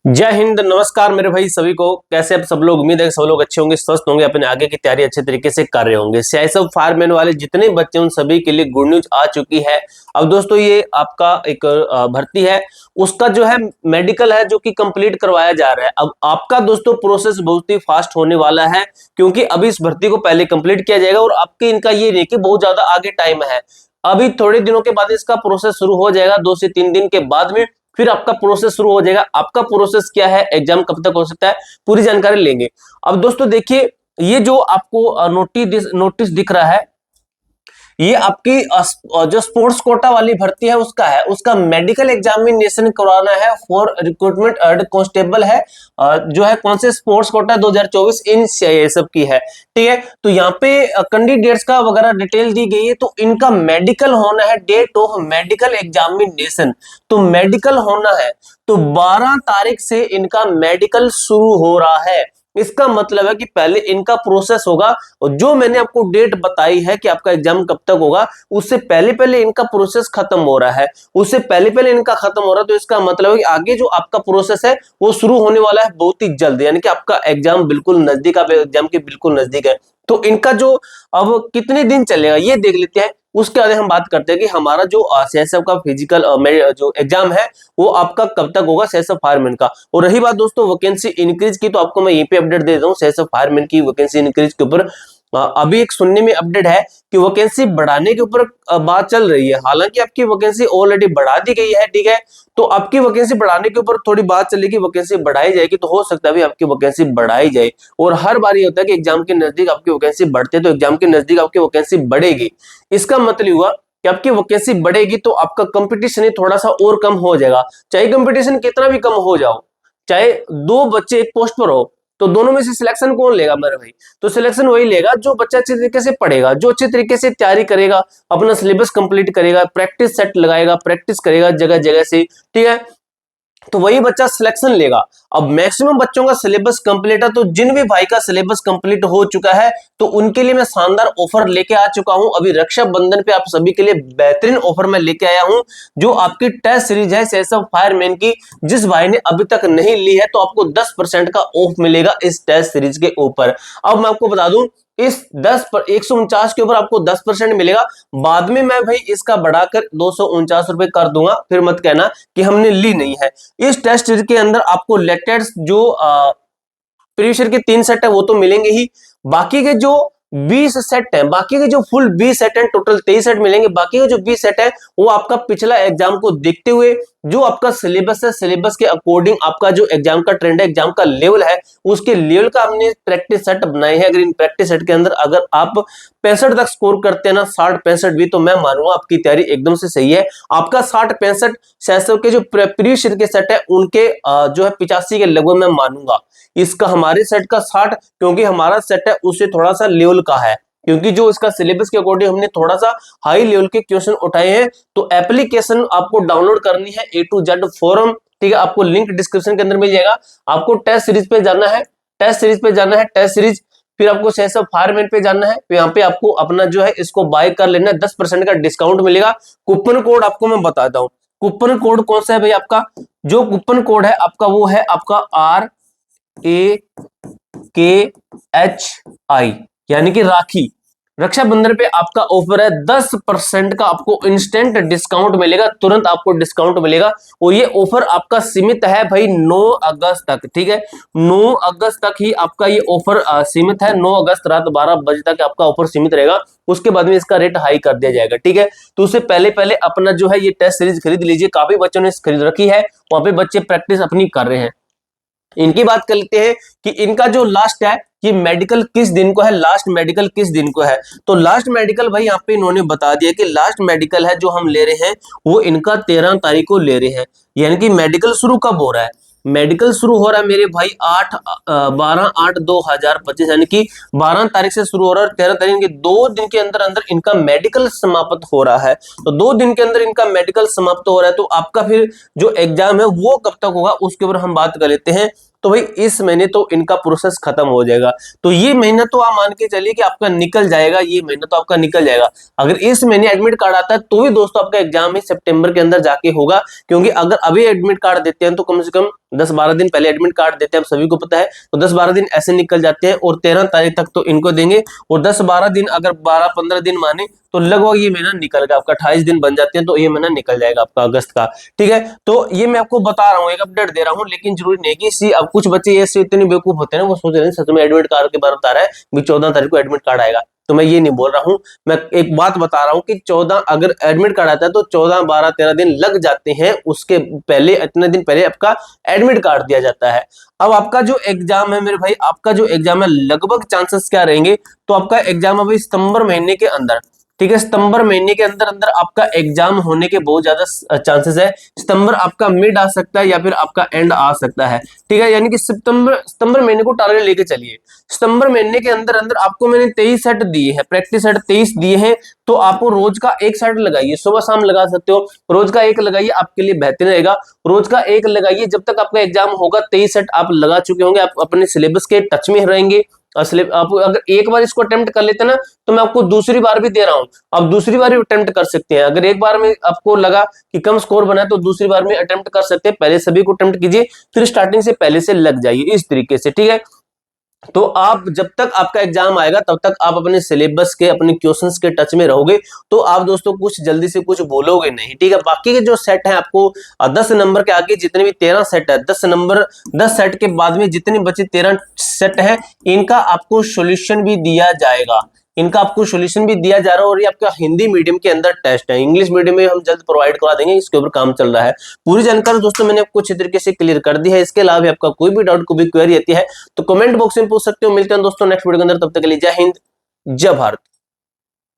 जय हिंद, नमस्कार मेरे भाई सभी को। कैसे आप सब लोग? उम्मीद है सब लोग अच्छे होंगे, स्वस्थ होंगे, अपने आगे की तैयारी अच्छे तरीके से कर रहे होंगे। सीआईएसएफ फायरमैन वाले जितने बच्चे उन सभी के लिए गुड न्यूज आ चुकी है। अब दोस्तों ये आपका एक भर्ती है, उसका जो है मेडिकल है जो कि कंप्लीट करवाया जा रहा है। अब आपका दोस्तों प्रोसेस बहुत ही फास्ट होने वाला है, क्योंकि अभी इस भर्ती को पहले कंप्लीट किया जाएगा और आपके इनका ये नहीं कि बहुत ज्यादा आगे टाइम है। अभी थोड़े दिनों के बाद इसका प्रोसेस शुरू हो जाएगा, 2 से 3 दिन के बाद में फिर आपका प्रोसेस शुरू हो जाएगा। आपका प्रोसेस क्या है, एग्जाम कब तक हो सकता है, पूरी जानकारी लेंगे। अब दोस्तों देखिए, ये जो आपको नोटिस दिख रहा है, ये आपकी जो स्पोर्ट्स कोटा वाली भर्ती है उसका है। उसका मेडिकल एग्जामिनेशन करवाना है फॉर रिक्रूटमेंट हेड कांस्टेबल है, जो है कौन से स्पोर्ट्स कोटा 2024 इन सीआईएसएफ की है। ठीक है, तो यहाँ पे कैंडिडेट्स का वगैरह डिटेल दी गई है। तो इनका मेडिकल होना है, डेट ऑफ मेडिकल एग्जामिनेशन तो मेडिकल होना है, तो 12 तारीख से इनका मेडिकल शुरू हो रहा है। इसका मतलब है कि पहले इनका प्रोसेस होगा, और जो मैंने आपको डेट बताई है कि आपका एग्जाम कब तक होगा, उससे पहले पहले इनका प्रोसेस खत्म हो रहा है। उससे पहले पहले इनका खत्म हो रहा है, तो इसका मतलब है कि आगे जो आपका प्रोसेस है वो शुरू होने वाला है बहुत ही जल्द, यानी कि आपका एग्जाम बिल्कुल नजदीक, आप एग्जाम के बिल्कुल नजदीक है। तो इनका जो अब कितने दिन चलेगा ये देख लेते हैं। उसके बाद हम बात करते हैं कि हमारा जो सीआईएसएफ का फिजिकल जो एग्जाम है वो आपका कब तक होगा, सीआईएसएफ फायरमैन का। और रही बात दोस्तों वैकेंसी इंक्रीज की, तो आपको मैं यहीं पे अपडेट दे देता हूँ सीआईएसएफ फायरमैन की वैकेंसी इंक्रीज के ऊपर। अभी एक सुनने में अपडेट है कि वैकेंसी बढ़ाने के ऊपर बात चल रही है। हालांकि आपकी वैकेंसी ऑलरेडी बढ़ा दी गई है, ठीक है, तो आपकी वैकेंसी बढ़ाने के ऊपर थोड़ी बात चलेगी, वैकेंसी बढ़ाई जाएगी, तो हो सकता है भी आपकी वैकेंसी बढ़ाई जाए। और हर बार ये होता है कि एग्जाम के नजदीक आपकी वैकेंसी बढ़ती है, तो एग्जाम के नजदीक आपकी वैकेंसी बढ़ेगी। इसका मतलब हुआ कि आपकी वैकेंसी बढ़ेगी तो आपका कंपटीशन ही थोड़ा सा और कम हो जाएगा। चाहे कंपटीशन कितना भी कम हो जाओ, चाहे 2 बच्चे एक पोस्ट पर हो, तो दोनों में से सिलेक्शन कौन लेगा मेरे भाई? तो सिलेक्शन वही लेगा जो बच्चा अच्छे तरीके से पढ़ेगा, जो अच्छे तरीके से तैयारी करेगा, अपना सिलेबस कंप्लीट करेगा, प्रैक्टिस सेट लगाएगा, प्रैक्टिस करेगा जगह जगह से, ठीक है, तो वही बच्चा सिलेक्शन लेगा। अब मैक्सिमम बच्चों का सिलेबस कंप्लीट है, तो जिन भी भाई का सिलेबस कंप्लीट हो चुका है तो उनके लिए मैं शानदार ऑफर लेके आ चुका हूं। अभी रक्षाबंधन पे आप सभी के लिए बेहतरीन ऑफर मैं लेके आया हूं, जो आपकी टेस्ट सीरीज है सीआईएसएफ फायरमैन की। जिस भाई ने अभी तक नहीं ली है तो आपको 10% का ऑफ मिलेगा इस टेस्ट सीरीज के ऊपर। अब मैं आपको बता दूं, इस 149 के ऊपर आपको 10% मिलेगा। बाद में मैं भाई इसका बढ़ाकर 249 रुपए कर दूंगा, फिर मत कहना कि हमने ली नहीं है। इस टेस्ट सीरीज के अंदर आपको लेटेस्ट जो प्रीवियस ईयर के 3 सेट है वो तो मिलेंगे ही, बाकी के जो 20 सेट है, बाकी के जो फुल 20 सेट है, टोटल 23 सेट मिलेंगे। बाकी के जो 20 सेट है वो आपका पिछला एग्जाम को देखते हुए जो आपका सिलेबस है, सिलेबस के अकॉर्डिंग आपका जो एग्जाम का ट्रेंड है, एग्जाम का लेवल है, उसके लेवल का हमने प्रैक्टिस सेट बनाए हैं। अगर इन प्रैक्टिस सेट के अंदर अगर आप 65 तक स्कोर करते हैं ना, 60-65 भी, तो मैं मानूंगा आपकी तैयारी एकदम से सही है। आपका 60-65 सीआईएसएफ के जो प्रीवियस ईयर के सेट है उनके जो है 85 के लगभग मैं मानूंगा। इसका हमारे सेट का 60, क्योंकि हमारा सेट है उससे थोड़ा सा लेवल का है, क्योंकि जो इसका सिलेबस के अकॉर्डिंग हमने थोड़ा सा हाई लेवल के क्वेश्चन उठाए हैं। तो एप्लीकेशन आपको डाउनलोड करनी है A to Z फोरम, ठीक है, आपको लिंक डिस्क्रिप्शन के अंदर मिल जाएगा। आपको टेस्ट सीरीज पे जाना है, टेस्ट सीरीज पे जाना है, टेस्ट सीरीज, फिर आपको सीआईएसएफ फायरमैन पे जाना है। तो यहाँ पे आपको अपना जो है इसको बाय कर लेना है, 10% का डिस्काउंट मिलेगा। कूपन कोड आपको मैं बताता हूँ, कूपन कोड कौन सा है भाई आपका? जो कूपन कोड है आपका वो है आपका RAKHI, यानी कि राखी। रक्षाबंधन पे आपका ऑफर है, 10% का आपको इंस्टेंट डिस्काउंट मिलेगा, तुरंत आपको डिस्काउंट मिलेगा। और ये ऑफर आपका सीमित है भाई 9 अगस्त तक, ठीक है, 9 अगस्त तक ही आपका ये ऑफर सीमित है। 9 अगस्त रात 12 बजे तक आपका ऑफर सीमित रहेगा, उसके बाद में इसका रेट हाई कर दिया जाएगा, ठीक है। तो उससे पहले पहले अपना जो है ये टेस्ट सीरीज खरीद लीजिए। काफी बच्चों ने खरीद रखी है, वहां पे बच्चे प्रैक्टिस अपनी कर रहे हैं। इनकी बात कर लेते हैं कि इनका जो लास्ट है, ये मेडिकल किस दिन को है, लास्ट मेडिकल किस दिन को है। तो लास्ट मेडिकल भाई यहाँ पे इन्होंने बता दिया कि लास्ट मेडिकल है जो हम ले रहे हैं वो इनका 13 तारीख को ले रहे हैं। यानी कि मेडिकल शुरू कब हो रहा है? मेडिकल शुरू हो रहा है मेरे भाई 12/8/2025, यानी कि 12 तारीख से शुरू हो रहा है और 13 तारीख के 2 दिन के अंदर अंदर इनका मेडिकल समाप्त हो रहा है। तो 2 दिन के अंदर इनका मेडिकल समाप्त हो रहा है, तो आपका फिर जो एग्जाम है वो कब तक होगा उसके ऊपर हम बात कर लेते हैं। तो भाई इस महीने तो इनका प्रोसेस खत्म हो जाएगा। तो ये महीना तो आप मान के चलिए कि आपका निकल जाएगा, ये महीना तो आपका निकल जाएगा। अगर इस महीने एडमिट कार्ड आता है तो भी दोस्तों आपका एग्जाम ही सितंबर के अंदर जाके होगा, क्योंकि अगर अभी एडमिट कार्ड देते हैं तो कम से कम 10-12 दिन पहले एडमिट कार्ड देते हैं, आप सभी को पता है। तो 10-12 दिन ऐसे निकल जाते हैं और 13 तारीख तक तो इनको देंगे, और 10-12 दिन अगर 12-15 दिन माने तो लगभग ये महीना निकल गया आपका, 28 दिन बन जाते हैं तो ये महीना निकल जाएगा आपका अगस्त का। ठीक है, तो ये मैं आपको बता रहा हूँ, एक अपडेट दे रहा हूँ, लेकिन जरूरी नहीं कि सी अब कुछ बच्चे ऐसे इतने बेवकूफ होते हैं ना, वो सोच रहे हैं सच में एडमिट कार्ड के बारे में बता रहा है 14 तारीख को एडमिट कार्ड आएगा। तो मैं ये नहीं बोल रहा हूं, मैं एक बात बता रहा हूं कि 14 अगर एडमिट कार्ड आता है तो 14, 12, 13 दिन लग जाते हैं, उसके पहले इतने दिन पहले आपका एडमिट कार्ड दिया जाता है। अब आपका जो एग्जाम है मेरे भाई, आपका जो एग्जाम है लगभग चांसेस क्या रहेंगे, तो आपका एग्जाम अभी सितंबर महीने के अंदर, ठीक है, सितंबर महीने के अंदर अंदर आपका एग्जाम होने के बहुत ज्यादा चांसेस है। सितंबर आपका मिड आ सकता है या फिर आपका एंड आ सकता है। ठीक है, यानी कि सितंबर महीने को टारगेट लेके चलिए। सितंबर महीने के अंदर अंदर आपको मैंने 23 सेट दिए हैं, प्रैक्टिस सेट 23 दिए हैं, तो आपको रोज का एक सेट लगाइए, सुबह शाम लगा सकते हो, रोज का एक लगाइए, आपके लिए बेहतर रहेगा। रोज का एक लगाइए, जब तक आपका एग्जाम होगा 23 सेट आप लगा चुके होंगे, आप अपने सिलेबस के टच में रहेंगे। आप अगर एक बार इसको अटेम्प्ट कर लेते ना, तो मैं आपको दूसरी बार भी दे रहा हूं, आप दूसरी बार भी अटेम्प्ट कर सकते हैं। अगर एक बार में आपको लगा कि कम स्कोर बना है तो दूसरी बार में अटेम्प्ट कर सकते हैं। पहले सभी को अटेम्प्ट कीजिए, फिर स्टार्टिंग से पहले से लग जाइए इस तरीके से। ठीक है, तो आप जब तक आपका एग्जाम आएगा तब तक आप अपने सिलेबस के, अपने क्वेश्चंस के टच में रहोगे, तो आप दोस्तों कुछ जल्दी से कुछ बोलोगे नहीं। ठीक है, बाकी के जो सेट है आपको 10 नंबर के आगे जितने भी 13 सेट है, 10 सेट के बाद में जितने बचे 13 सेट है, इनका आपको सॉल्यूशन भी दिया जाएगा, इनका आपको सॉल्यूशन भी दिया जा रहा है। और ये आपका हिंदी मीडियम के अंदर टेस्ट है, इंग्लिश मीडियम में हम जल्द प्रोवाइड करा देंगे, इसके ऊपर काम चल रहा है। पूरी जानकारी दोस्तों मैंने आपको अच्छी तरीके से क्लियर कर दी है। इसके अलावा आपका कोई भी डाउट, कोई भी क्वेरी आती है तो कमेंट बॉक्स में पूछ सकते हो। मिलते हैं दोस्तों नेक्स्ट वीडियो के अंदर, तब तक के लिए जय हिंद, जय भारत।